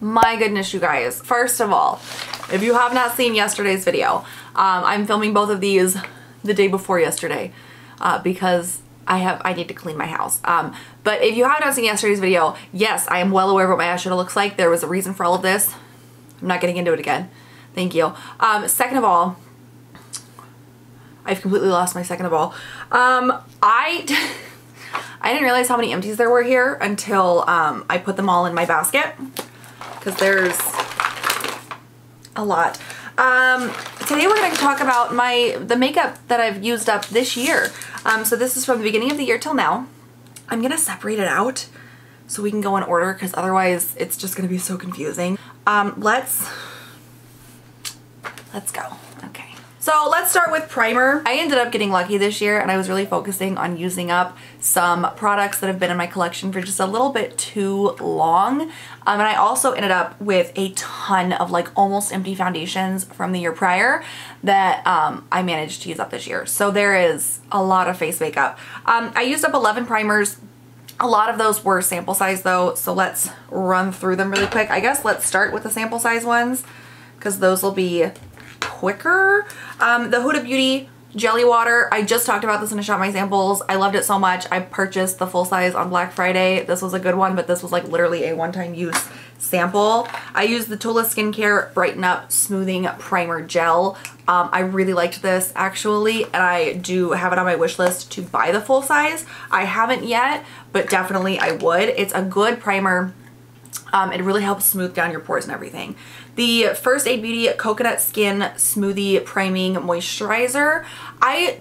My goodness, you guys. First of all, if you have not seen yesterday's video, I'm filming both of these the day before yesterday because I need to clean my house. But if you have not seen yesterday's video, yes, I am well aware of what my eyeshadow looks like. There was a reason for all of this. I'm not getting into it again. Thank you. Second of all, I've completely lost my second of all. I didn't realize how many empties there were here until I put them all in my basket, because there's a lot. Today we're going to talk about the makeup that I've used up this year. So this is from the beginning of the year till now. I'm going to separate it out so we can go in order, because otherwise it's just going to be so confusing. Let's go. Okay. So let's start with primer. I ended up getting lucky this year, and I was really focusing on using up some products that have been in my collection for just a little bit too long. And I also ended up with a ton of like almost empty foundations from the year prior that I managed to use up this year. So there is a lot of face makeup. I used up 11 primers. A lot of those were sample size though, so let's run through them really quick. I guess let's start with the sample size ones, because those will be quicker. The Huda Beauty Jelly Water, I just talked about this in a Shop My Samples. I loved it so much. I purchased the full size on Black Friday. This was a good one, but this was like literally a one-time use sample. I used the Tula Skincare Brighten Up Smoothing Primer Gel. I really liked this actually, and I do have it on my wish list to buy the full size. I haven't yet, but definitely I would. It's a good primer. It really helps smooth down your pores and everything. The First Aid Beauty Coconut Skin Smoothie Priming Moisturizer. I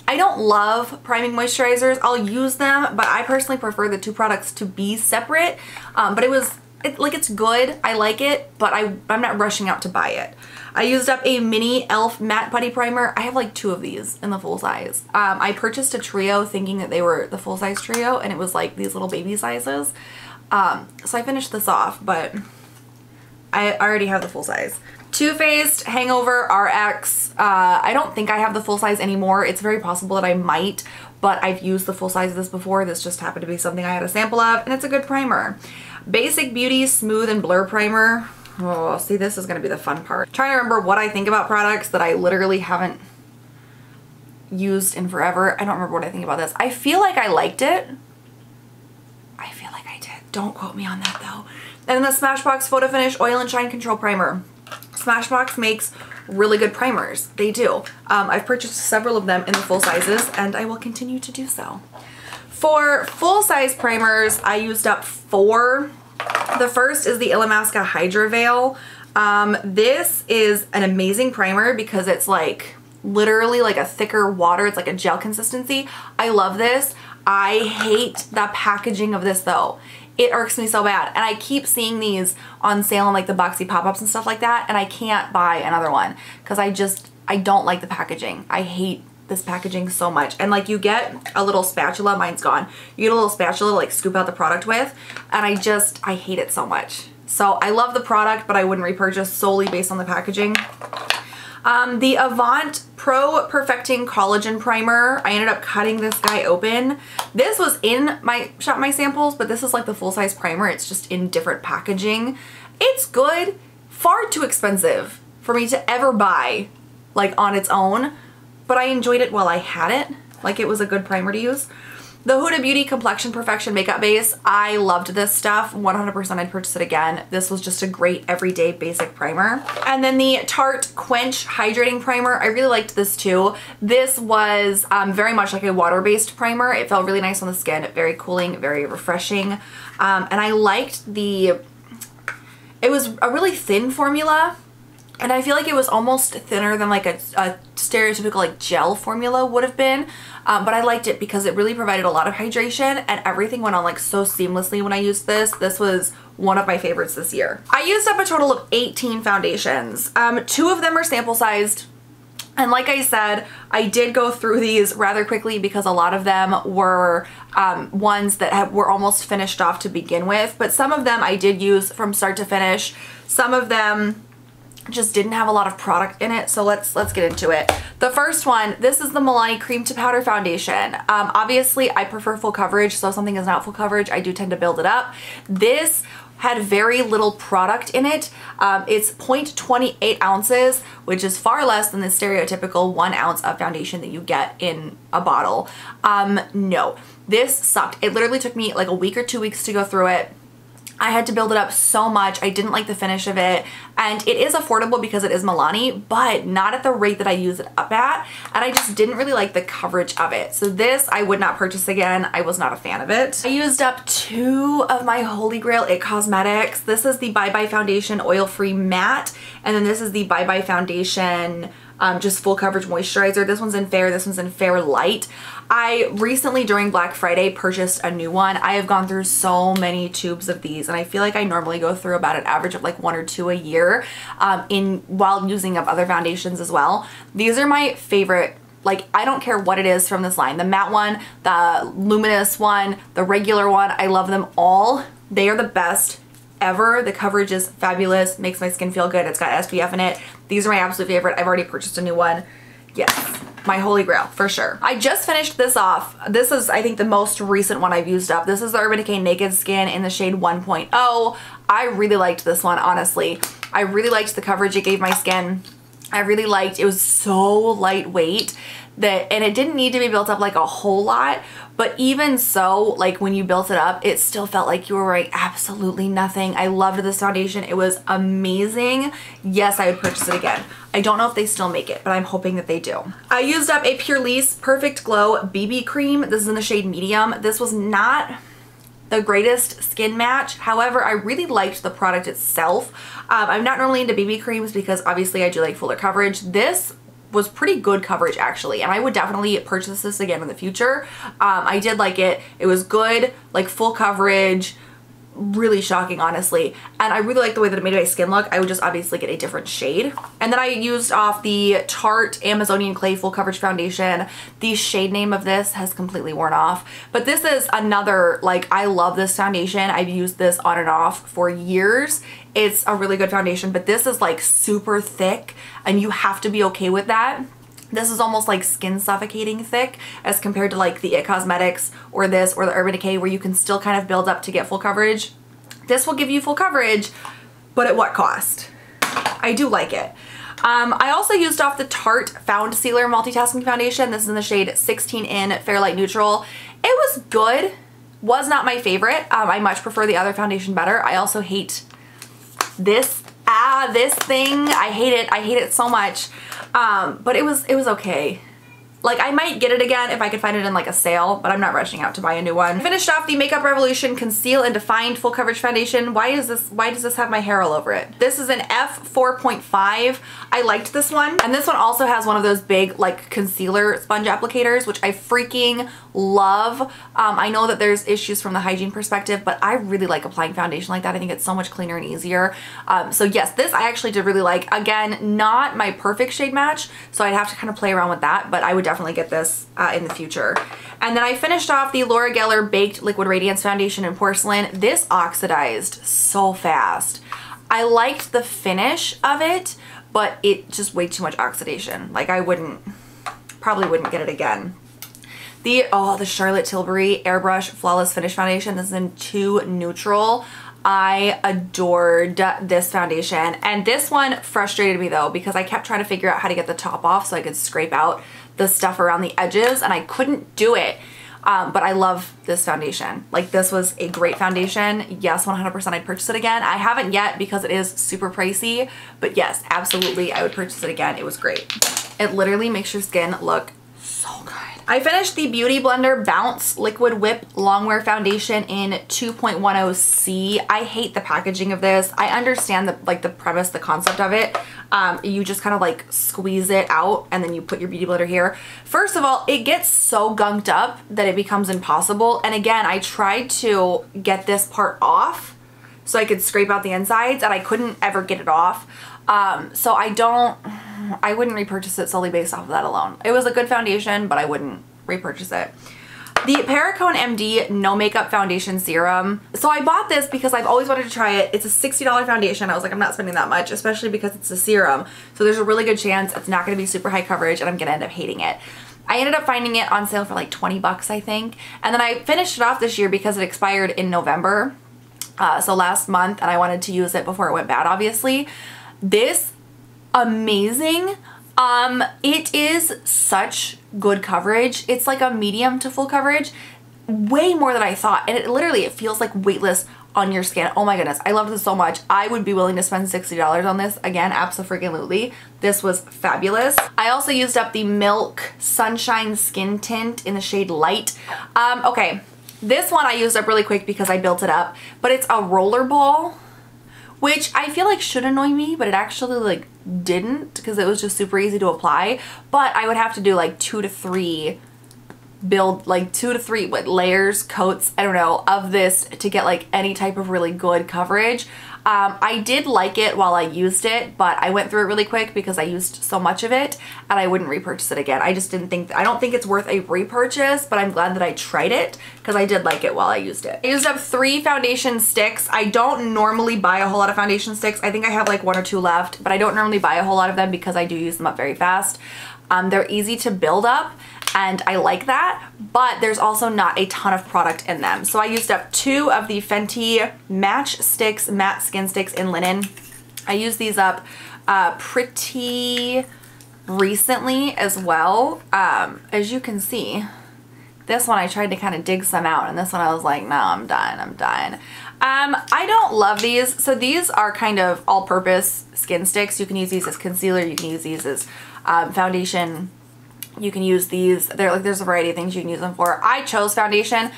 don't love priming moisturizers. I'll use them, but I personally prefer the two products to be separate. But it's good. I like it, but I'm not rushing out to buy it. I used up a mini e.l.f. Matte Putty Primer. I have like 2 of these in the full size. I purchased a trio thinking that they were the full size trio, and it was like these little baby sizes. So I finished this off, but I already have the full size. Too Faced Hangover RX. I don't think I have the full size anymore. It's very possible that I might, but I've used the full size of this before. This just happened to be something I had a sample of, and it's a good primer. Basic Beauty Smooth and Blur Primer. Oh, see, this is going to be the fun part. I'm trying to remember what I think about products that I literally haven't used in forever. I don't remember what I think about this. I feel like I liked it. I feel like I did. Don't quote me on that though. And then the Smashbox Photo Finish Oil and Shine Control Primer. Smashbox makes really good primers. They do. I've purchased several of them in the full sizes, and I will continue to do so. For full size primers, I used up 4. The first is the Illamasqua Hydra Veil. This is an amazing primer because it's like literally like a thicker water. It's like a gel consistency. I love this. I hate the packaging of this though. It irks me so bad, and I keep seeing these on sale on like the Boxy pop-ups and stuff like that, and I can't buy another one because I don't like the packaging. I hate this packaging so much. And like you get a little spatula, mine's gone. You get a little spatula to like scoop out the product with, and I hate it so much. So I love the product, but I wouldn't repurchase solely based on the packaging. The Avant Pro Perfecting Collagen Primer. I ended up cutting this guy open. This was in my Shop My Samples, but this is like the full-size primer. It's just in different packaging. It's good. Far too expensive for me to ever buy like on its own, but I enjoyed it while I had it. Like, it was a good primer to use. The Huda Beauty Complexion Perfection Makeup Base. I loved this stuff. 100% I'd purchase it again. This was just a great everyday basic primer. And then the Tarte Quench Hydrating Primer. I really liked this too. This was very much like a water-based primer. It felt really nice on the skin. Very cooling, very refreshing. And I liked it was a really thin formula. And I feel like it was almost thinner than like a stereotypical like gel formula would have been. But I liked it because it really provided a lot of hydration, and everything went on like so seamlessly when I used this. This was one of my favorites this year. I used up a total of 18 foundations. 2 of them are sample sized. And like I said, I did go through these rather quickly because a lot of them were ones that were almost finished off to begin with. But some of them I did use from start to finish. Some of them just didn't have a lot of product in it, so let's get into it. The first one, this is the Milani Cream to Powder Foundation. Obviously I prefer full coverage, so if something is not full coverage, I do tend to build it up. This had very little product in it. It's 0.28 ounces, which is far less than the stereotypical 1 ounce of foundation that you get in a bottle. No, this sucked. It literally took me like a week or 2 weeks to go through it. I had to build it up so much. I didn't like the finish of it. And it is affordable because it is Milani, but not at the rate that I use it up at. And I just didn't really like the coverage of it. So this I would not purchase again. I was not a fan of it. I used up 2 of my Holy Grail It Cosmetics. This is the Bye Bye Foundation Oil-Free Matte. And then this is the Bye Bye Foundation just full coverage moisturizer. This one's in Fair, this one's in Fair Light. I recently during Black Friday purchased a new one. I have gone through so many tubes of these and I feel like I normally go through about an average of like 1 or 2 a year while using up other foundations as well. These are my favorite. Like, I don't care what it is from this line. The matte one, the luminous one, the regular one, I love them all. They are the best ever. The coverage is fabulous, makes my skin feel good. It's got SPF in it. These are my absolute favorite. I've already purchased a new one. Yes, my Holy Grail for sure. I just finished this off. This is, I think, the most recent one I've used up. This is the Urban Decay Naked Skin in the shade 1.0. I really liked this one, honestly. I really liked the coverage it gave my skin. I really liked, it was so lightweight and it didn't need to be built up like a whole lot, but even so, like when you built it up, it still felt like you were wearing absolutely nothing. I loved this foundation. It was amazing. Yes, I would purchase it again. I don't know if they still make it, but I'm hoping that they do. I used up a Purlisse Perfect Glow BB cream. This is in the shade medium. This was not the greatest skin match. However, I really liked the product itself. I'm not normally into BB creams because obviously I do like fuller coverage. This was pretty good coverage actually, and I would definitely purchase this again in the future. I did like it. It was good, like full coverage, really shocking honestly, and I really like the way that it made my skin look. I would just obviously get a different shade. And then I used off the Tarte Amazonian Clay Full Coverage Foundation. The shade name of this has completely worn off, but this is another, like, I love this foundation. I've used this on and off for years. It's a really good foundation, but this is like super thick and you have to be okay with that. This is almost like skin suffocating thick as compared to like the It Cosmetics or this or the Urban Decay where you can still kind of build up to get full coverage. This will give you full coverage, but at what cost? I do like it. I also used off the Tarte Found Sealer Multitasking Foundation. This is in the shade 16 in Fair Light Neutral. It was good, was not my favorite. I much prefer the other foundation better. I also hate this thing. I hate it so much. But it was okay. Like, I might get it again if I could find it in like a sale, but I'm not rushing out to buy a new one. I finished off the Makeup Revolution Conceal and Define Full Coverage Foundation. Why does this have my hair all over it? This is an F4.5. I liked this one. And this one also has one of those big like concealer sponge applicators, which I freaking love. I know that there's issues from the hygiene perspective, but I really like applying foundation like that. I think it's so much cleaner and easier. So yes, this I actually did really like. Again, not my perfect shade match, so I'd have to kind of play around with that, but I would definitely get this in the future. And then I finished off the Laura Geller Baked Liquid Radiance Foundation in Porcelain. This oxidized so fast. I liked the finish of it, but it just way too much oxidation. Like, I probably wouldn't get it again. The Charlotte Tilbury Airbrush Flawless Finish Foundation. This is in 2 Neutral. I adored this foundation, and this one frustrated me though because I kept trying to figure out how to get the top off so I could scrape out the stuff around the edges, and I couldn't do it. But I love this foundation. Like, this was a great foundation. Yes, 100% I'd purchase it again. I haven't yet because it is super pricey, but yes, absolutely I would purchase it again. It was great. It literally makes your skin look so good. I finished the Beauty Blender Bounce Liquid Whip Longwear Foundation in 2.10C. I hate the packaging of this. I understand the premise, the concept of it. You just kind of like squeeze it out and then you put your Beauty Blender here. First of all, it gets so gunked up that it becomes impossible. And again, I tried to get this part off so I could scrape out the insides and I couldn't ever get it off. So I wouldn't repurchase it solely based off of that alone. It was a good foundation, but I wouldn't repurchase it. The Perricone MD No Makeup Foundation Serum. So I bought this because I've always wanted to try it. It's a $60 foundation. I was like, I'm not spending that much, especially because it's a serum. So there's a really good chance it's not going to be super high coverage and I'm going to end up hating it. I ended up finding it on sale for like 20 bucks, I think. And then I finished it off this year because it expired in November. so last month, and I wanted to use it before it went bad, obviously. This, amazing. It is such good coverage. It's like a medium to full coverage, way more than I thought. And it feels like weightless on your skin. Oh my goodness, I love this so much. I would be willing to spend $60 on this again, abso-freaking-lutely. This was fabulous. I also used up the Milk Sunshine Skin Tint in the shade Light. Okay, this one I used up really quick because I built it up, but it's a roller ball, which I feel like should annoy me, but it actually like didn't, because it was just super easy to apply. But I would have to do like 2 to 3 layers, coats, I don't know, of this to get like any type of really good coverage. I did like it while I used it, but I went through it really quick because I used so much of it, and I wouldn't repurchase it again. I just didn't think, I don't think it's worth a repurchase, but I'm glad that I tried it because I did like it while I used it. I used up 3 foundation sticks. I don't normally buy a whole lot of foundation sticks. I think I have like 1 or 2 left, but I don't normally buy a whole lot of them because I do use them up very fast. They're easy to build up, and I like that, but there's also not a ton of product in them. So I used up 2 of the Fenty Match Sticks Matte Skin Sticks in Linen. I used these up pretty recently as well. As you can see, this one I tried to kind of dig some out, and this one I was like, no, I'm done. I don't love these. So these are kind of all-purpose skin sticks. You can use these as concealer, you can use these as foundation. You can use these, there's a variety of things you can use them for. I chose foundation.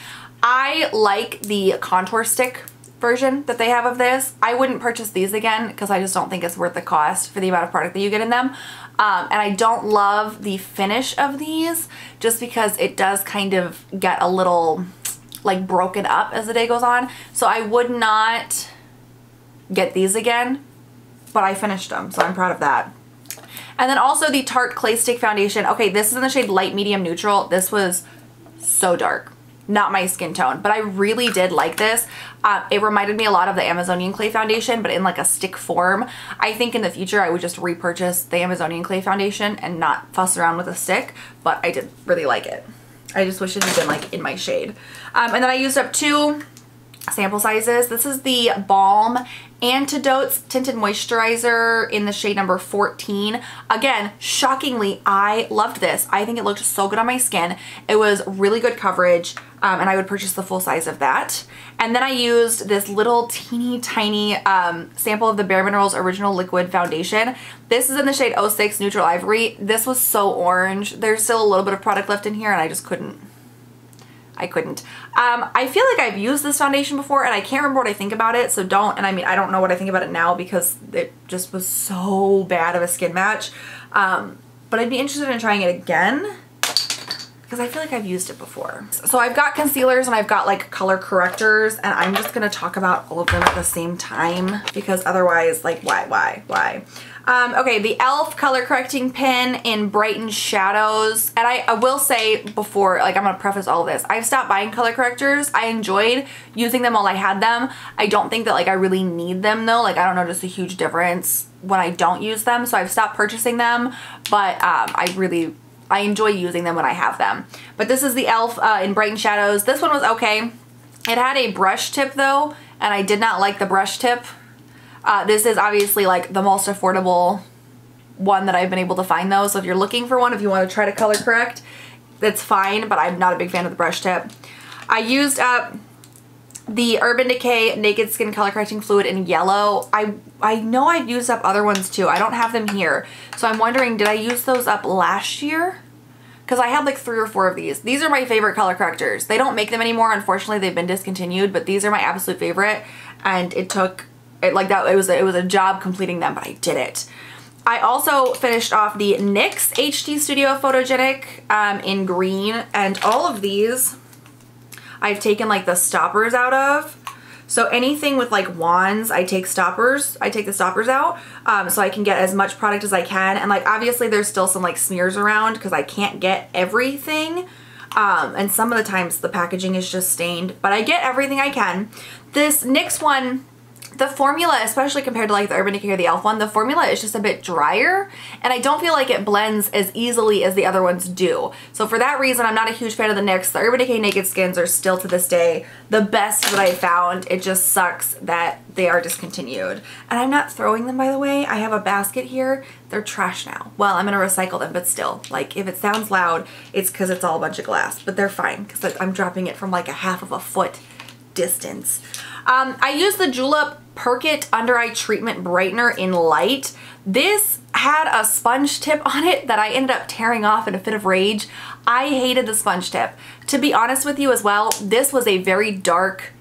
I like the contour stick version that they have of this. I wouldn't purchase these again because I just don't think it's worth the cost for the amount of product that you get in them. And I don't love the finish of these just because it does kind of get a little like broken up as the day goes on. So I would not get these again, but I finished them, so I'm proud of that. And then also the Tarte Clay Stick Foundation. Okay, this is in the shade Light Medium Neutral. This was so dark. Not my skin tone, but I really did like this. It reminded me a lot of the Amazonian Clay Foundation, but in like a stick form. I think in the future I would just repurchase the Amazonian Clay Foundation and not fuss around with a stick, but I did really like it. I just wish it had been like in my shade. And then I used up 2 sample sizes. This is the Balm Antidotes Tinted Moisturizer in the shade number 14. Again, shockingly, I loved this. I think it looked so good on my skin. It was really good coverage, and I would purchase the full size of that. And then I used this little teeny tiny sample of the Bare Minerals Original Liquid Foundation. This is in the shade 06 Neutral Ivory. This was so orange. There's still a little bit of product left in here, and I just couldn't. I feel like I've used this foundation before and I can't remember what I think about it, so don't, and I mean, I don't know what I think about it now because it just was so bad of a skin match. But I'd be interested in trying it again because I feel like I've used it before. So I've got concealers and I've got like color correctors, and I'm just gonna talk about all of them at the same time because otherwise, like, why? Okay, the e.l.f. color correcting pen in Brighten Shadows. And I will say before, like, I'm gonna preface all of this, I've stopped buying color correctors. I enjoyed using them while I had them. I don't think that like I really need them though. Like, I don't notice a huge difference when I don't use them, so I've stopped purchasing them, but I enjoy using them when I have them. But this is the e.l.f. In Brighten Shadows. This one was okay. It had a brush tip though, and I did not like the brush tip. This is obviously like the most affordable one that I've been able to find though. So if you're looking for one, if you want to try to color correct, that's fine, but I'm not a big fan of the brush tip. I used up the Urban Decay Naked Skin Color Correcting Fluid in yellow. I know I've used up other ones too. I don't have them here. So I'm wondering, did I use those up last year? Because I had like 3 or 4 of these. These are my favorite color correctors. They don't make them anymore. Unfortunately, they've been discontinued, but these are my absolute favorite. And it took, it was a job completing them, but I did it. I also finished off the NYX HD Studio Photogenic in green, and all of these I've taken like the stoppers out of. So anything with like wands, I take the stoppers out so I can get as much product as I can. And like obviously there's still some like smears around because I can't get everything. And some of the times the packaging is just stained, but I get everything I can. This NYX one, the formula, especially compared to like the Urban Decay or the e.l.f. one, the formula is just a bit drier and I don't feel like it blends as easily as the other ones do. So for that reason, I'm not a huge fan of the NYX. The Urban Decay Naked Skins are still to this day the best that I found. It just sucks that they are discontinued. And I'm not throwing them, by the way. I have a basket here. They're trash now. Well, I'm gonna recycle them, but still, like if it sounds loud, it's because it's all a bunch of glass, but they're fine because I'm dropping it from like a half of a foot distance. I use the Julep Perk It Under Eye Treatment Brightener in Light. This had a sponge tip on it that I ended up tearing off in a fit of rage. I hated the sponge tip. To be honest with you as well, this was a very dark,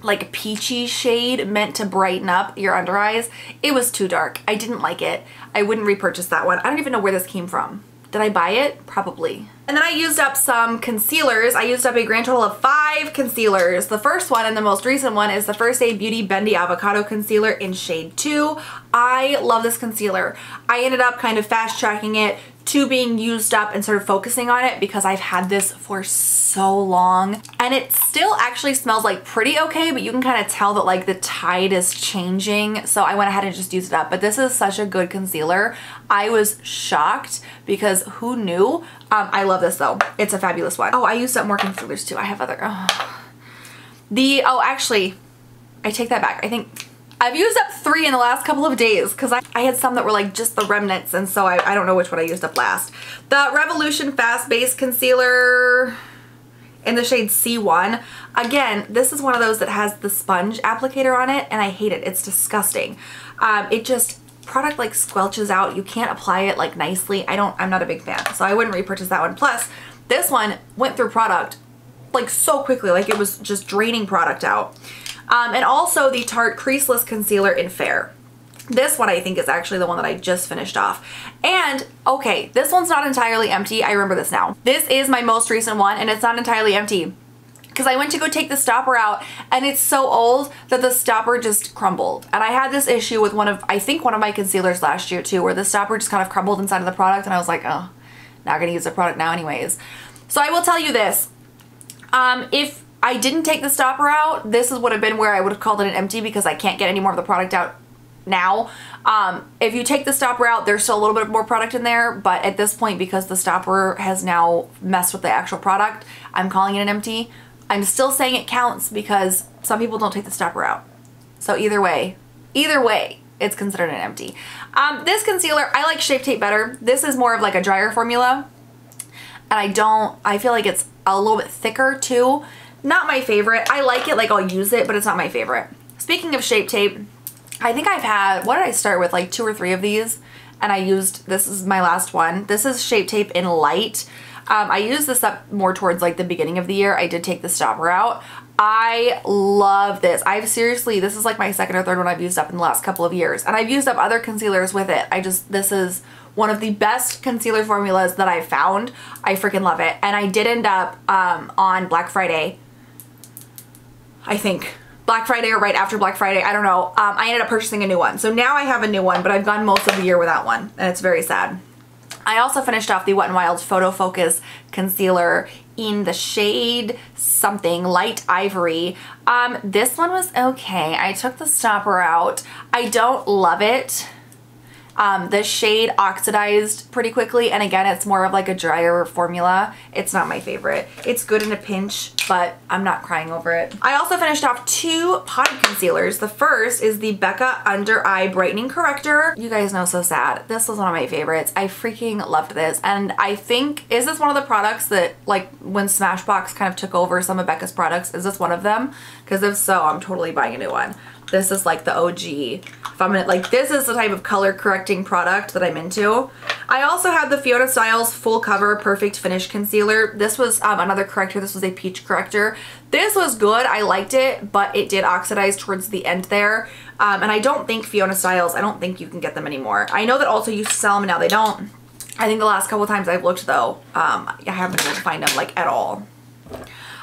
like peachy shade meant to brighten up your under eyes. It was too dark. I didn't like it. I wouldn't repurchase that one. I don't even know where this came from. Did I buy it? Probably. And then I used up some concealers. I used up a grand total of 5 concealers. The first one and the most recent one is the First Aid Beauty Bendy Avocado Concealer in shade 2. I love this concealer. I ended up kind of fast tracking it to being used up and sort of focusing on it because I've had this for so long and it still actually smells like pretty okay, but you can kind of tell that like the tide is changing, so I went ahead and just used it up. But this is such a good concealer. I was shocked because who knew? I love this though. It's a fabulous one. Oh, I used up more concealers too. I have other actually I take that back. I think I've used up 3 in the last couple of days because I had some that were like just the remnants, and so I don't know which one I used up last. The Revolution Fast Base Concealer in the shade C1. Again, this is one of those that has the sponge applicator on it and I hate it. It's disgusting. It just, product like squelches out. You can't apply it like nicely. I'm not a big fan, so I wouldn't repurchase that one. Plus, this one went through product like so quickly, like it was just draining product out. And also the Tarte Creaseless Concealer in Fair. This one I think is actually the one that I just finished off. And okay, this one's not entirely empty. I remember this now. This is my most recent one and it's not entirely empty because I went to go take the stopper out and it's so old that the stopper just crumbled. And I had this issue with I think one of my concealers last year too, where the stopper just kind of crumbled inside of the product and I was like, oh, not gonna use the product now anyways. So I will tell you this, if I didn't take the stopper out, this would have been where I would have called it an empty because I can't get any more of the product out now. If you take the stopper out, there's still a little bit more product in there, but at this point, because the stopper has now messed with the actual product, I'm calling it an empty. I'm still saying it counts because some people don't take the stopper out. So either way, it's considered an empty. This concealer, I like Shape Tape better. This is more of like a drier formula, and I feel like it's a little bit thicker too. Not my favorite. I like it, like I'll use it, but it's not my favorite. Speaking of Shape Tape, I think I've had, what did I start with? Like 2 or 3 of these, and this is my last one. This is Shape Tape in Light. I used this up more towards like the beginning of the year. I did take the stopper out. I love this. This is like my 2nd or 3rd one I've used up in the last couple of years, and I've used up other concealers with it. this is one of the best concealer formulas that I've found. I freaking love it. And I did end up on Black Friday, I think. Black Friday or right after Black Friday, I don't know. I ended up purchasing a new one. So now I have a new one, but I've gone most of the year without one, and it's very sad. I also finished off the Wet n Wild Photo Focus Concealer in the shade something, Light Ivory. This one was okay. I took the stopper out. I don't love it. The shade oxidized pretty quickly, and again, it's more of like a drier formula. It's not my favorite. It's good in a pinch, but I'm not crying over it. I also finished off 2 potted concealers. The first is the Becca Under Eye Brightening Corrector. You guys know, so sad. This was one of my favorites. I freaking loved this, and I think, is this one of the products that, like, when Smashbox kind of took over some of Becca's products, is this one of them? Because if so, I'm totally buying a new one. This is like the OG. If I'm gonna, like, this is the type of color correcting product that I'm into. I also had the Fiona Styles Full Cover Perfect Finish Concealer. This was another corrector. This was a peach corrector. This was good. I liked it, but it did oxidize towards the end there. And I don't think Fiona Styles, I don't think you can get them anymore. I know that Ulta used to sell them and now they don't. I think the last couple times I've looked though, I haven't been able to find them like at all.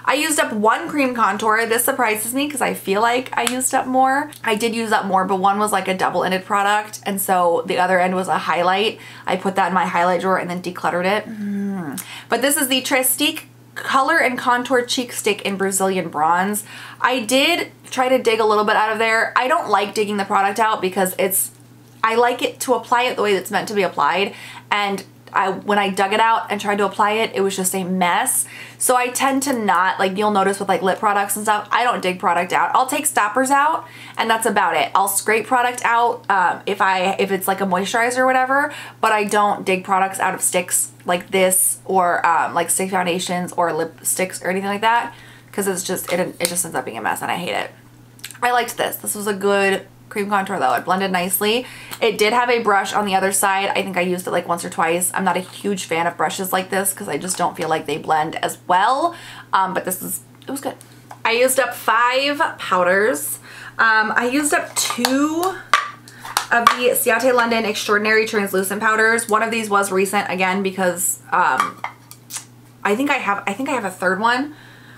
I used up 1 cream contour. This surprises me because I feel like I used up more. I did use up more, but one was like a double-ended product, and so the other end was a highlight. I put that in my highlight drawer and then decluttered it. But this is the Trestique Color and Contour Cheek Stick in Brazilian Bronze. I did try to dig a little bit out of there. I don't like digging the product out because I like it to apply it the way it's meant to be applied, and when I dug it out and tried to apply it, it was just a mess. So I tend to not, like you'll notice with like lip products and stuff, I don't dig product out. I'll take stoppers out and that's about it. I'll scrape product out if it's like a moisturizer or whatever, but I don't dig products out of sticks like this, or like stick foundations or lipsticks or anything like that, because it just ends up being a mess and I hate it. I liked this. This was a good cream contour though. It blended nicely. It did have a brush on the other side. I think I used it like once or twice. I'm not a huge fan of brushes like this because I just don't feel like they blend as well. But it was good. I used up 5 powders. I used up 2 of the Ciate London Extraordinary Translucent powders. One of these was recent again because I think I have a third one.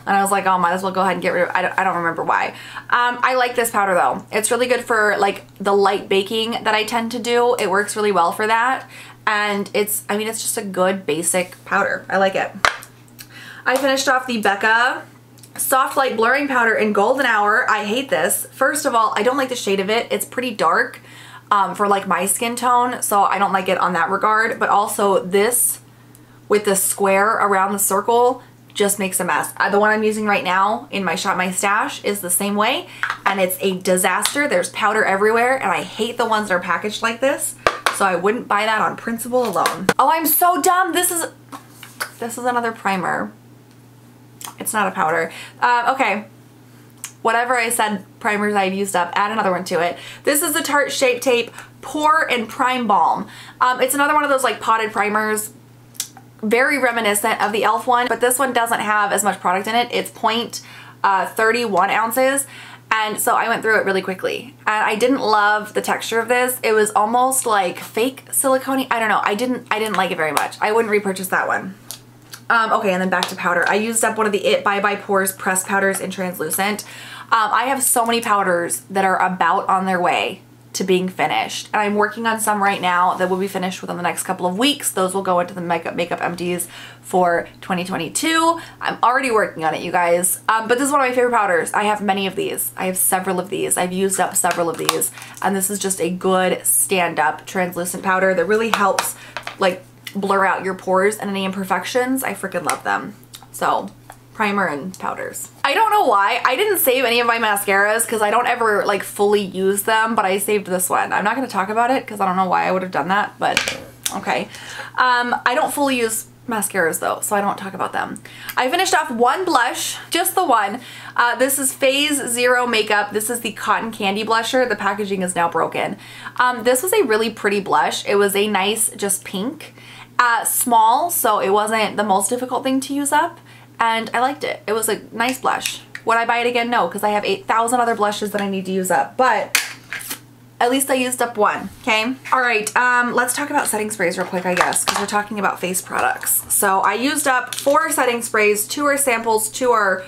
And I was like, oh, might as well go ahead and get rid of it. I don't remember why. I like this powder though. It's really good for like the light baking that I tend to do. It works really well for that. And it's just a good basic powder. I like it. I finished off the Becca Soft Light Blurring Powder in Golden Hour. I hate this. First of all, I don't like the shade of it. It's pretty dark for like my skin tone. So I don't like it on that regard. But also this with the square around the circle just makes a mess. The one I'm using right now in my Shop My Stash is the same way, and it's a disaster. There's powder everywhere, and I hate the ones that are packaged like this, so I wouldn't buy that on principle alone. Oh, I'm so dumb. This is another primer. It's not a powder. Okay. Whatever I said primers I've used up, add another one to it. This is the Tarte Shape Tape Pore and Prime Balm. It's another one of those like potted primers. Very reminiscent of the e.l.f. one, but this one doesn't have as much product in it. It's 0.31 ounces, and so I went through it really quickly. And I didn't love the texture of this. It was almost like fake silicone. I don't know. I didn't like it very much. I wouldn't repurchase that one. Okay, and then back to powder. I used up one of the IT Bye Bye Pores pressed powders in translucent. I have so many powders that are about on their way to being finished, and I'm working on some right now that will be finished within the next couple of weeks. Those will go into the makeup empties for 2022. I'm already working on it, you guys. But this is one of my favorite powders. I have many of these. I have several of these. I've used up several of these, and this is just a good stand-up translucent powder that really helps like blur out your pores and any imperfections. I freaking love them. So primer and powders. I don't know why I didn't save any of my mascaras because I don't ever like fully use them, but I saved this one. I'm not going to talk about it because I don't know why I would have done that, but okay. I don't fully use mascaras though, so I don't talk about them. I finished off one blush, just the one. This is Phase Zero Makeup. This is the Cotton Candy blusher. The packaging is now broken. This was a really pretty blush. It was a nice just pink, small, so it wasn't the most difficult thing to use up. And I liked it. It was a nice blush. Would I buy it again? No, because I have 8,000 other blushes that I need to use up. But at least I used up one, okay? All right, let's talk about setting sprays real quick, I guess, because we're talking about face products. So I used up 4 setting sprays. 2 are samples, 2 are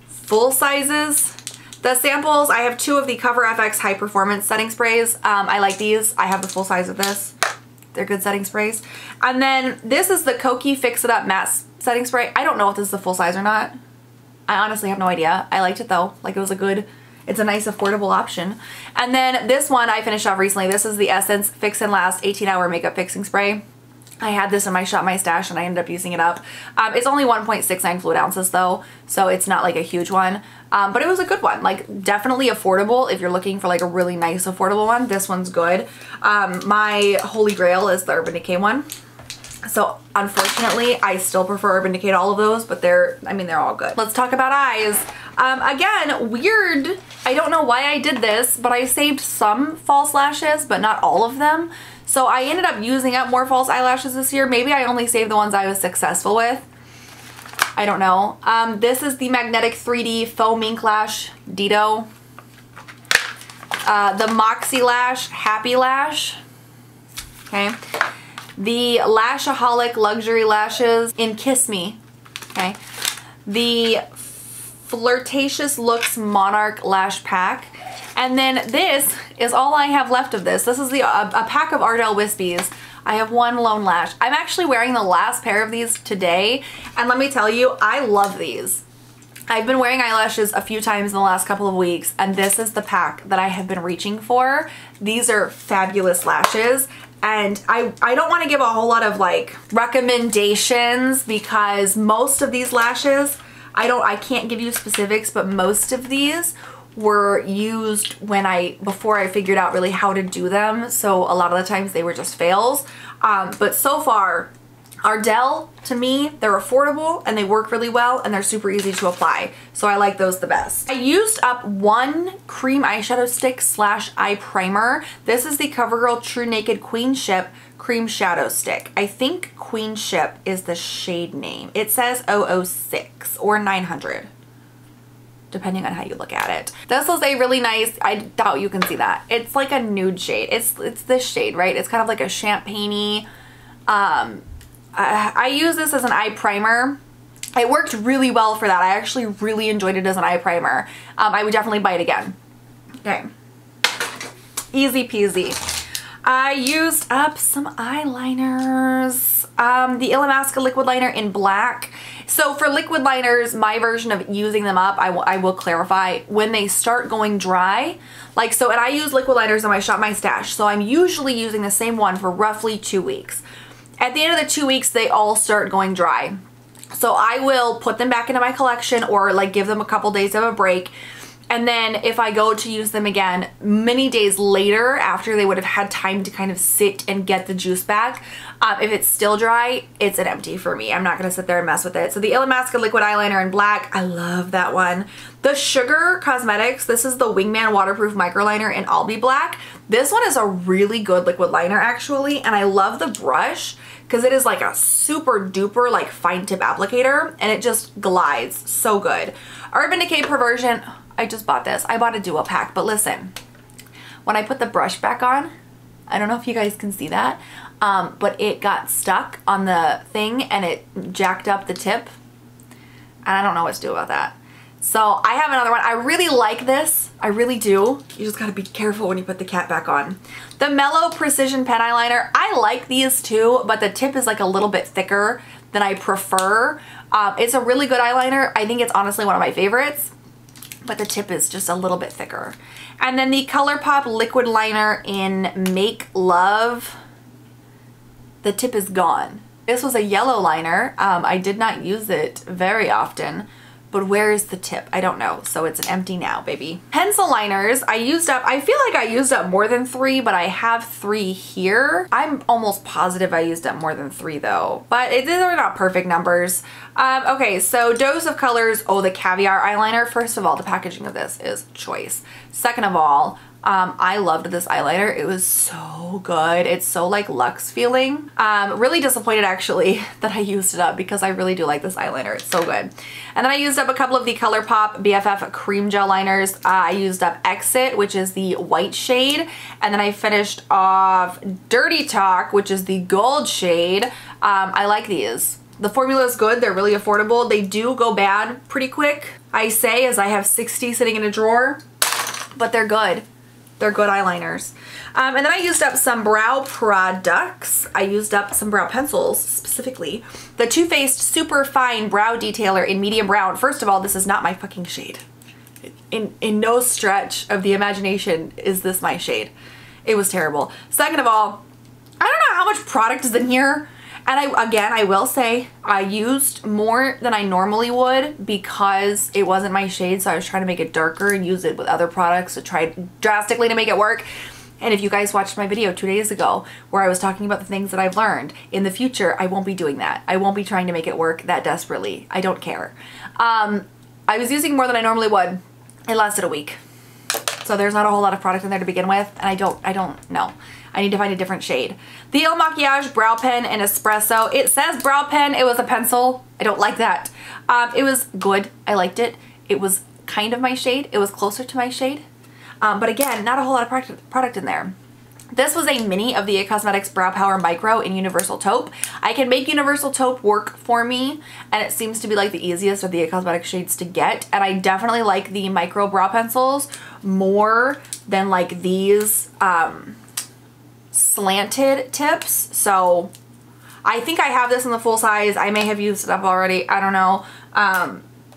full sizes. The samples, I have 2 of the Cover FX High Performance setting sprays. I like these. I have the full size of this. They're good setting sprays. And then this is the Kokie Fix It Up Matte setting spray. I don't know if this is the full size or not. I honestly have no idea. I liked it though. Like, it was it's a nice affordable option. And then this one I finished off recently. This is the Essence Fix and Last 18-Hour Makeup Fixing Spray. I had this in my Shop My Stash and I ended up using it up. It's only 1.69 fluid ounces though, so it's not like a huge one. But it was a good one. Like, definitely affordable if you're looking for like a really nice affordable one. This one's good. My holy grail is the Urban Decay one. So unfortunately, I still prefer Urban Decay to all of those, but they're all good. Let's talk about eyes. Again, weird. I don't know why I did this, but I saved some false lashes, but not all of them. So I ended up using up more false eyelashes this year. Maybe I only saved the ones I was successful with. I don't know. This is the Magnetic 3D Faux Mink Lash Dito. The Moxie Lash Happy Lash. Okay. The Lashaholic Luxury Lashes in Kiss Me. Okay. The Flirtatious Looks Monarch Lash Pack. And then this is all I have left of this. This is a pack of Ardell Wispies. I have one lone lash. I'm actually wearing the last pair of these today, and let me tell you, I love these. I've been wearing eyelashes a few times in the last couple of weeks, and this is the pack that I have been reaching for. These are fabulous lashes, and I don't want to give a whole lot of like recommendations because most of these lashes, I can't give you specifics, but most of these were used before I figured out really how to do them. So a lot of the times they were just fails. But so far, Ardell, to me, they're affordable and they work really well and they're super easy to apply. So I like those the best. I used up one cream eyeshadow stick / eye primer. This is the CoverGirl True Naked Queenship Cream Shadow Stick. I think Queenship is the shade name. It says 006 or 900. Depending on how you look at it. This was a really nice, I doubt you can see that. It's like a nude shade. It's this shade, right? It's kind of like a champagne-y. I use this as an eye primer. It worked really well for that. I actually really enjoyed it as an eye primer. I would definitely buy it again. Okay. Easy peasy. I used up some eyeliners. The Illamasqua liquid liner in black. So for liquid liners, my version of using them up, I will clarify, when they start going dry, like so, and I use liquid liners in my Shop My Stash, so I'm usually using the same one for roughly 2 weeks. At the end of the 2 weeks, they all start going dry. So I will put them back into my collection or like give them a couple days of a break. And then if I go to use them again many days later after they would have had time to kind of sit and get the juice back, if it's still dry, it's an empty for me. I'm not going to sit there and mess with it. So the Illamasqua liquid eyeliner in black, I love that one. The Sugar Cosmetics, this is the Wingman waterproof microliner in Albi black. This one is a really good liquid liner actually, and I love the brush because it is like a super duper like fine tip applicator and it just glides so good. Urban Decay Perversion, I just bought this. I bought a duo pack, but listen, when I put the brush back on, I don't know if you guys can see that, but it got stuck on the thing and it jacked up the tip, and I don't know what to do about that. So I have another one. I really like this. I really do. You just gotta be careful when you put the cap back on. The Mellow Precision Pen Eyeliner. I like these too, but the tip is like a little bit thicker than I prefer. It's a really good eyeliner. I think it's honestly one of my favorites, but the tip is just a little bit thicker. And then the ColourPop liquid liner in Make Love. The tip is gone. This was a yellow liner. I did not use it very often, but where is the tip? I don't know. So it's an empty now, baby. Pencil liners, I used up, I feel like I used up more than 3, but I have 3 here. I'm almost positive I used up more than 3 though, but these are not perfect numbers. Okay, so Dose of Colors, oh, the Caviar eyeliner. First of all, the packaging of this is choice. Second of all, I loved this eyeliner. It was so good. It's so like luxe feeling. Really disappointed actually that I used it up because I really do like this eyeliner. It's so good. And then I used up a couple of the ColourPop BFF cream gel liners. I used up Exit, which is the white shade. And then I finished off Dirty Talk, which is the gold shade. I like these. The formula is good. They're really affordable. They do go bad pretty quick, I say, as I have 60 sitting in a drawer, but they're good. They're good eyeliners. And then I used up some brow products. I used up some brow pencils, specifically. The Too Faced Super Fine Brow Detailer in medium brown. First of all, this is not my fucking shade. In no stretch of the imagination is this my shade. It was terrible. Second of all, I don't know how much product is in here. And I will say I used more than I normally would because it wasn't my shade, so I was trying to make it darker and use it with other products to try drastically to make it work. And if you guys watched my video 2 days ago where I was talking about the things that I've learned, in the future I won't be doing that. I won't be trying to make it work that desperately. I don't care. I was using more than I normally would. It lasted a week. So there's not a whole lot of product in there to begin with, and I don't know. I need to find a different shade. The Il Makiage Brow Pen in Espresso. It says brow pen. It was a pencil. I don't like that. It was good. I liked it. It was kind of my shade. It was closer to my shade. But again, not a whole lot of product in there. This was a mini of the IT Cosmetics Brow Power Micro in Universal Taupe. I can make Universal Taupe work for me, and it seems to be like the easiest of the IT Cosmetics shades to get. And I definitely like the micro brow pencils more than like these slanted tips. So I think I have this in the full size. I may have used it up already. I don't know.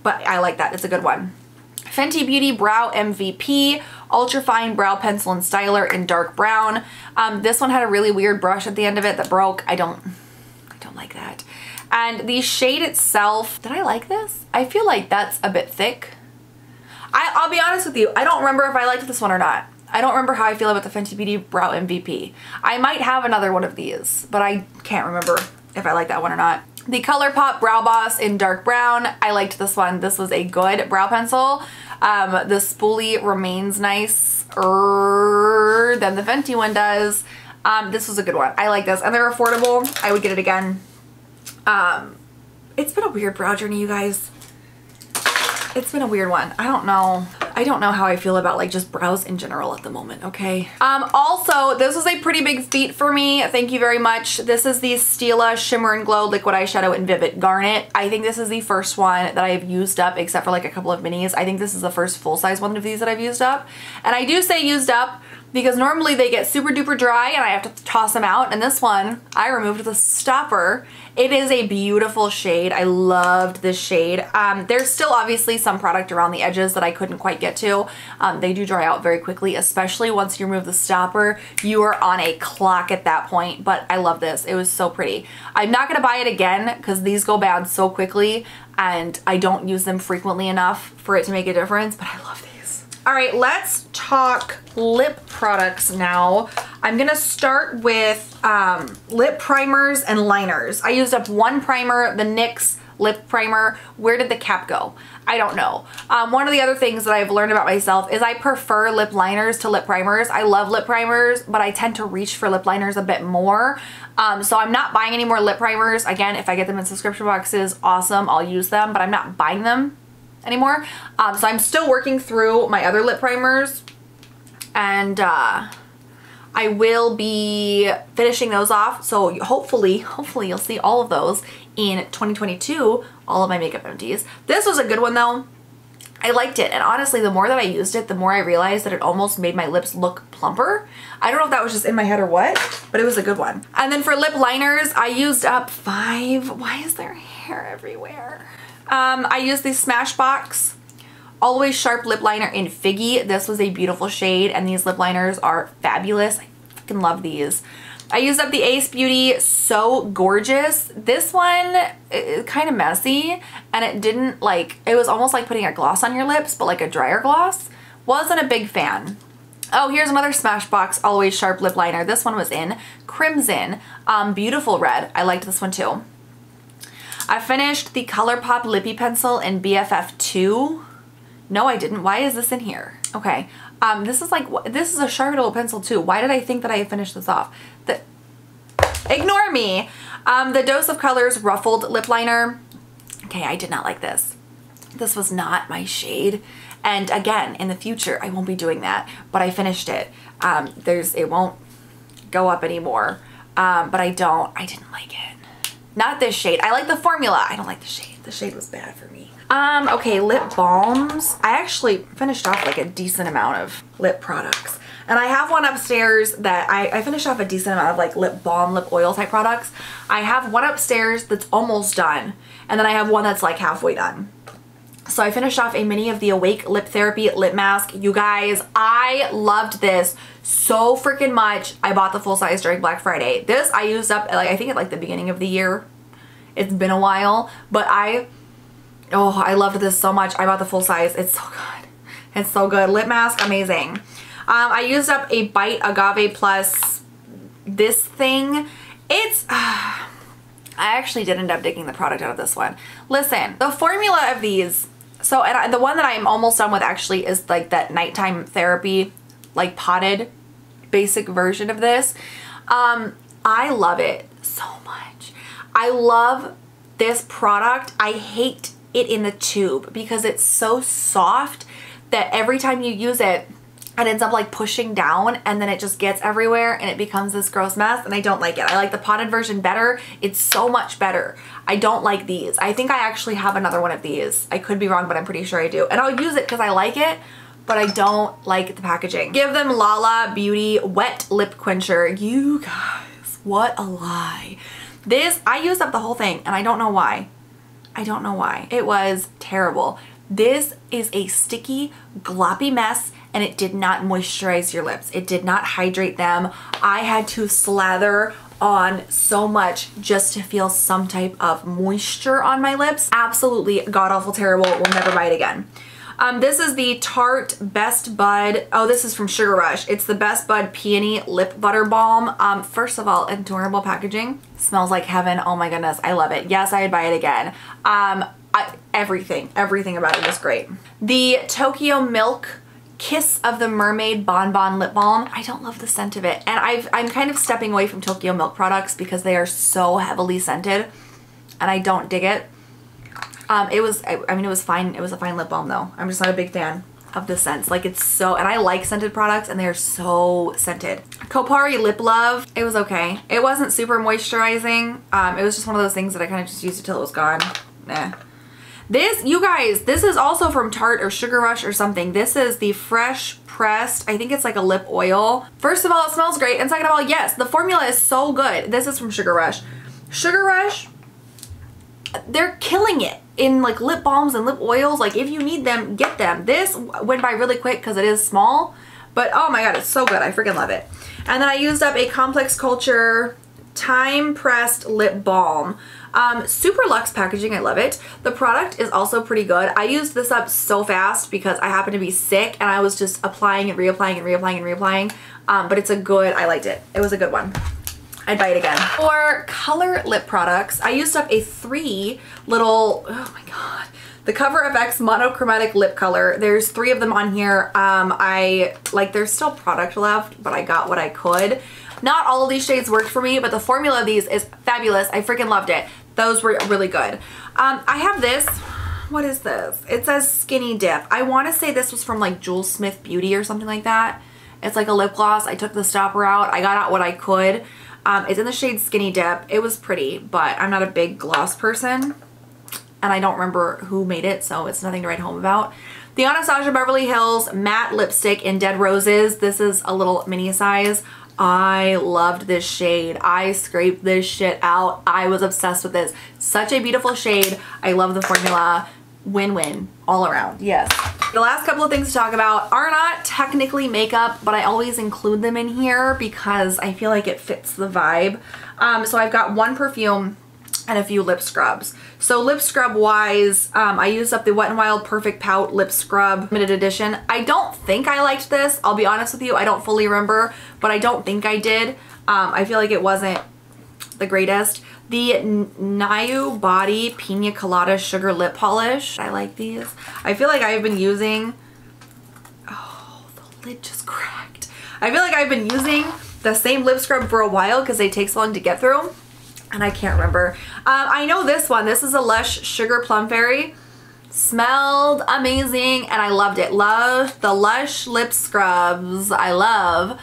But I like that. It's a good one. Fenty Beauty Brow MVP Ultra Fine Brow Pencil and Styler in dark brown. This one had a really weird brush at the end of it that broke. I don't like that. And the shade itself, did I like this? I feel like that's a bit thick. I'll be honest with you, I don't remember if I liked this one or not. I don't remember how I feel about the Fenty Beauty Brow MVP. I might have another one of these, but I can't remember if I like that one or not. The ColourPop Brow Boss in dark brown. I liked this one. This was a good brow pencil. The spoolie remains nicer than the Fenty one does. This was a good one. I like this, and they're affordable. I would get it again. It's been a weird brow journey, you guys. It's been a weird one. I don't know how I feel about like just brows in general at the moment, okay? Also, this was a pretty big feat for me. Thank you very much. This is the Stila Shimmer and Glow Liquid Eyeshadow in Vivid Garnet. I think this is the first one that I've used up except for like a couple of minis. I think this is the first full-size one of these that I've used up. And I do say used up because normally they get super duper dry and I have to toss them out. And this one, I removed the stopper. It is a beautiful shade. I loved this shade. There's still obviously some product around the edges that I couldn't quite get to. They do dry out very quickly, especially once you remove the stopper. You are on a clock at that point, but I love this. It was so pretty. I'm not gonna buy it again because these go bad so quickly and I don't use them frequently enough for it to make a difference, but I love these. All right, let's talk lip products now. I'm gonna start with lip primers and liners. I used up one primer, the NYX lip primer. Where did the cap go? I don't know. One of the other things that I've learned about myself is I prefer lip liners to lip primers. I love lip primers, but I tend to reach for lip liners a bit more. So I'm not buying any more lip primers. Again, if I get them in subscription boxes, awesome, I'll use them, but I'm not buying them anymore. So I'm still working through my other lip primers and I will be finishing those off. So hopefully you'll see all of those in 2022, all of my makeup empties. This was a good one though. I liked it, and honestly the more that I used it, the more I realized that it almost made my lips look plumper. I don't know if that was just in my head or what, but it was a good one. And then for lip liners, I used up 5. Why is there hair everywhere? I used the Smashbox Always Sharp Lip Liner in Figgy. This was a beautiful shade, and these lip liners are fabulous. I fucking love these. I used up the Ace Beauty So Gorgeous. This one is kind of messy, and it didn't like, it was almost like putting a gloss on your lips, but like a drier gloss. Wasn't a big fan. Oh, here's another Smashbox Always Sharp Lip Liner. This one was in Crimson. Beautiful red. I liked this one too. I finished the ColourPop Lippy Pencil in BFF2. No, I didn't. Why is this in here? Okay. This is a Sharpie pencil too. Why did I think that I had finished this off? Ignore me. The Dose of Colors Ruffled Lip Liner. Okay, I did not like this. This was not my shade. And again, in the future, I won't be doing that, but I finished it. It won't go up anymore. But I didn't like it. Not this shade. I like the formula. I don't like the shade. The shade was bad for me. Okay, lip balms. I actually finished off like a decent amount of lip products. And I have one upstairs that I finished off a decent amount of like lip balm, lip oil type products. I have one upstairs that's almost done. And then I have one that's like halfway done. So I finished off a mini of the Awake Lip Therapy Lip Mask. You guys, I loved this so freaking much. I bought the full size during Black Friday. This I used up like, I think at like the beginning of the year. It's been a while, but I loved this so much. I bought the full size. It's so good. It's so good. Lip mask, amazing. I used up a Bite Agave Plus this thing. I actually did end up digging the product out of this one. Listen, the formula of these, so and the one that I'm almost done with actually is like that nighttime therapy, like potted basic version of this. I love it so much. I love this product. I hate it in the tube because it's so soft that every time you use it, it ends up like pushing down and then it just gets everywhere and it becomes this gross mess, and I don't like it. I like the potted version better. It's so much better. I don't like these. I think I actually have another one of these. I could be wrong, but I'm pretty sure I do. And I'll use it because I like it, but I don't like the packaging. Give them Lala Beauty Wet Lip Quencher. You guys, what a lie. This, I used up the whole thing and I don't know why. I don't know why. It was terrible. This is a sticky, gloppy mess and it did not moisturize your lips. It did not hydrate them. I had to slather on so much just to feel some type of moisture on my lips. Absolutely god-awful terrible. Will never buy it again. This is the Tarte Best Bud. Oh, this is from Sugar Rush. It's the Best Bud Peony Lip Butter Balm. First of all, adorable packaging. Smells like heaven. Oh my goodness, I love it. Yes, I'd buy it again. Everything about it is great. The Tokyo Milk Kiss of the Mermaid Bon Bon Lip Balm. I don't love the scent of it. And I'm kind of stepping away from Tokyo Milk products because they are so heavily scented and I don't dig it. It was fine. It was a fine lip balm though. I'm just not a big fan of the scents. Like it's so, and I like scented products and they're so scented. Kopari Lip Love. It was okay. It wasn't super moisturizing. It was just one of those things that I kind of just used it till it was gone. Nah. This, you guys, this is also from Tarte or Sugar Rush or something. This is the Fresh Pressed, I think it's like a lip oil. First of all, it smells great. And second of all, yes, the formula is so good. This is from Sugar Rush. Sugar Rush, they're killing it in like lip balms and lip oils. Like if you need them, get them. This went by really quick because it is small, but oh my god, it's so good. I freaking love it. And then I used up a Complex Culture Time Pressed Lip Balm. Super luxe packaging. I love it. The product is also pretty good. I used this up so fast because I happened to be sick and I was just applying and reapplying and reapplying and reapplying. But it's a good, I liked it. It was a good one. I'd buy it again. For color lip products, I used up a 3 little, oh my god, the Cover FX Monochromatic Lip Color. There's 3 of them on here. There's still product left, but I got what I could. Not all of these shades worked for me, but the formula of these is fabulous. I freaking loved it. Those were really good. I have this. What is this? It says Skinny Dip. I want to say this was from like Jewel Smith Beauty or something like that. It's like a lip gloss. I took the stopper out. I got out what I could. It's in the shade Skinny Dip. It was pretty, but I'm not a big gloss person. And I don't remember who made it, so it's nothing to write home about. The Anastasia Beverly Hills Matte Lipstick in Dead Roses. This is a little mini size. I loved this shade. I scraped this shit out. I was obsessed with this. Such a beautiful shade. I love the formula. Win-win all around. Yes. The last couple of things to talk about are not technically makeup, but I always include them in here because I feel like it fits the vibe. So I've got one perfume and a few lip scrubs. So lip scrub wise, I used up the Wet n Wild Perfect Pout Lip Scrub Limited Edition. I don't think I liked this. I'll be honest with you. I don't fully remember, but I don't think I did. I feel like it wasn't the greatest. The Nayu Body Pina Colada Sugar Lip Polish. I like these. I feel like I've been using, oh, the lid just cracked. I feel like I've been using the same lip scrub for a while because they take so long to get through. And I can't remember. I know this one. This is a Lush Sugar Plum Fairy. Smelled amazing and I loved it. Love the Lush lip scrubs. I love.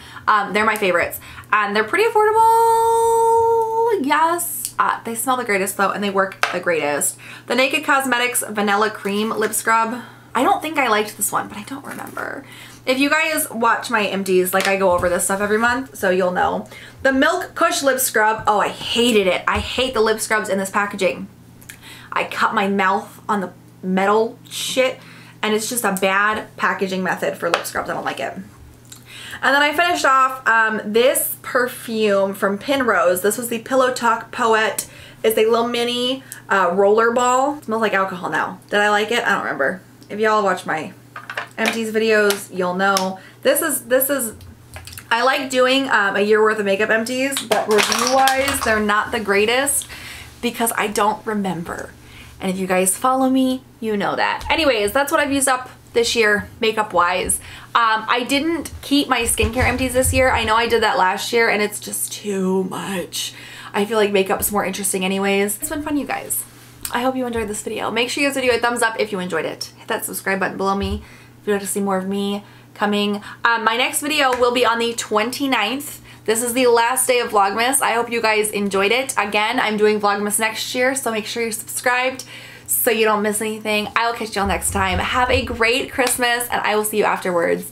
They're my favorites. And they're pretty affordable. Yes. They smell the greatest though and they work the greatest. The Naked Cosmetics Vanilla Cream Lip Scrub. I don't think I liked this one, but I don't remember. If you guys watch my empties, like I go over this stuff every month, so you'll know. The Milk Kush Lip Scrub. Oh, I hated it. I hate the lip scrubs in this packaging. I cut my mouth on the metal shit, and it's just a bad packaging method for lip scrubs. I don't like it. And then I finished off this perfume from Penrose. This was the Pillow Talk Poet. It's a little mini roller ball. It smells like alcohol now. Did I like it? I don't remember. If y'all watch my empties videos, you'll know. This is I like doing a year worth of makeup empties, but review wise they're not the greatest because I don't remember. And if you guys follow me, you know that. Anyways, that's what I've used up this year makeup wise. I didn't keep my skincare empties this year. I know I did that last year and it's just too much. I feel like makeup's more interesting anyways. It's been fun, you guys. I hope you enjoyed this video. Make sure you give this video a thumbs up if you enjoyed it. Hit that subscribe button below me if you'd like to see more of me coming. My next video will be on the 29th. This is the last day of Vlogmas. I hope you guys enjoyed it. Again, I'm doing Vlogmas next year, so make sure you're subscribed so you don't miss anything. I will catch y'all next time. Have a great Christmas, and I will see you afterwards.